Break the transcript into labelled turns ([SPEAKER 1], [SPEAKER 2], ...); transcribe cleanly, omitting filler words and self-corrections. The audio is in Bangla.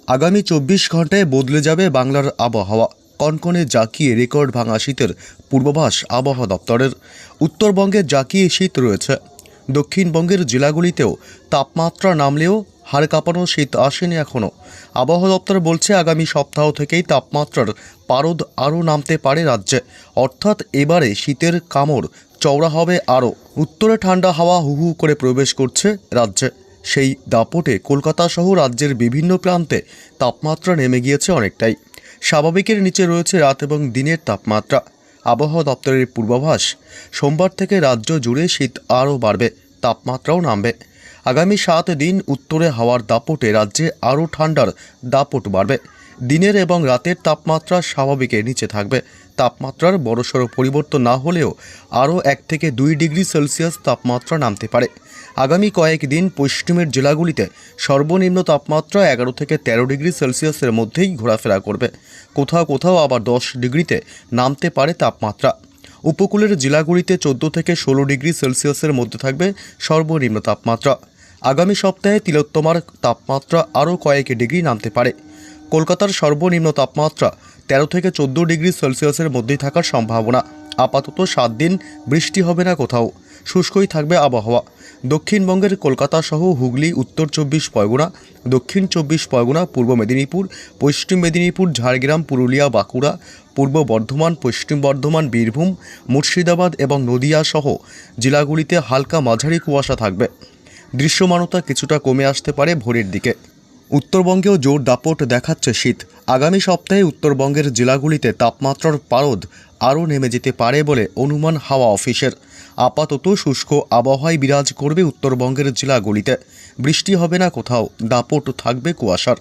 [SPEAKER 1] আগামী 24 ঘন্টায় বদলে যাবে বাংলার আবহাওয়া। কনকনে জাঁকিয়ে রেকর্ড ভাঙা শীতের পূর্বাভাস আবহাওয়া দপ্তরের। উত্তরবঙ্গে জাঁকিয়ে শীত রয়েছে। দক্ষিণবঙ্গের জেলাগুলিতেও তাপমাত্রা নামলেও হাড় কাঁপানো শীত আসেনি এখনও। আবহাওয়া দপ্তর বলছে আগামী সপ্তাহ থেকেই তাপমাত্রার পারদ আরও নামতে পারে রাজ্যে। অর্থাৎ এবারে শীতের কামড় চওড়া হবে আরও। উত্তরে ঠান্ডা হাওয়া হু হু করে প্রবেশ করছে রাজ্যে। সেই দাপটে কলকাতা সহ রাজ্যের বিভিন্ন প্রান্তে তাপমাত্রা নেমে গিয়েছে অনেকটাই। স্বাভাবিকের নিচে রয়েছে রাত এবং দিনের তাপমাত্রা। আবহাওয়া দপ্তরের পূর্বাভাস, সোমবার থেকে রাজ্য জুড়ে শীত আরও বাড়বে, তাপমাত্রাও নামবে। আগামী 7 দিন উত্তরে হাওয়ার দাপটে রাজ্যে আরও ঠান্ডার দাপট বাড়বে। দিনের এবং রাতের তাপমাত্রা স্বাভাবিকের নিচে থাকবে। তাপমাত্রার বড়সড় পরিবর্তন না হলেও আরও 1 থেকে 2 ডিগ্রি সেলসিয়াস তাপমাত্রা নামতে পারে। আগামী কয়েকদিন পশ্চিমের জেলাগুলিতে সর্বনিম্ন তাপমাত্রা 11 থেকে 13 ডিগ্রি সেলসিয়াসের মধ্যেই ঘোরাফেরা করবে। কোথাও কোথাও আবার 10 ডিগ্রিতে নামতে পারে তাপমাত্রা। উপকূলের জেলাগুলিতে 14 থেকে 16 ডিগ্রি সেলসিয়াসের মধ্যে থাকবে সর্বনিম্ন তাপমাত্রা। আগামী সপ্তাহে তিলোত্তমার তাপমাত্রা আরও কয়েক ডিগ্রি নামতে পারে। কলকাতার সর্বনিম্ন তাপমাত্রা 13 থেকে 14 ডিগ্রি সেলসিয়াসের মধ্যেই থাকার সম্ভাবনা। আপাতত 7 দিন বৃষ্টি হবে না কোথাও, শুষ্কই থাকবে আবহাওয়া। দক্ষিণবঙ্গের কলকাতা সহ হুগলি, উত্তর 24 পরগনা, দক্ষিণ 24 পরগনা, পূর্ব মেদিনীপুর, পশ্চিম মেদিনীপুর, ঝাড়গ্রাম, পুরুলিয়া, বাঁকুড়া, পূর্ব বর্ধমান, পশ্চিম বর্ধমান, বীরভূম, মুর্শিদাবাদ এবং নদিয়া সহ জেলাগুলিতে হালকা মাঝারি কুয়াশা থাকবে। দৃশ্যমানতা কিছুটা কমে আসতে পারে ভোরের দিকে। উত্তরবঙ্গেও জোর দাপট দেখাচ্ছে শীত। আগামী সপ্তাহে উত্তরবঙ্গের জেলাগুলিতে তাপমাত্রার পারদ আরও নেমে যেতে পারে বলে অনুমান হাওয়া অফিসের। আপাতত শুষ্ক আবহাওয়ায় বিরাজ করবে উত্তরবঙ্গের জেলাগুলিতে। বৃষ্টি হবে না কোথাও, দাপট থাকবে কুয়াশার।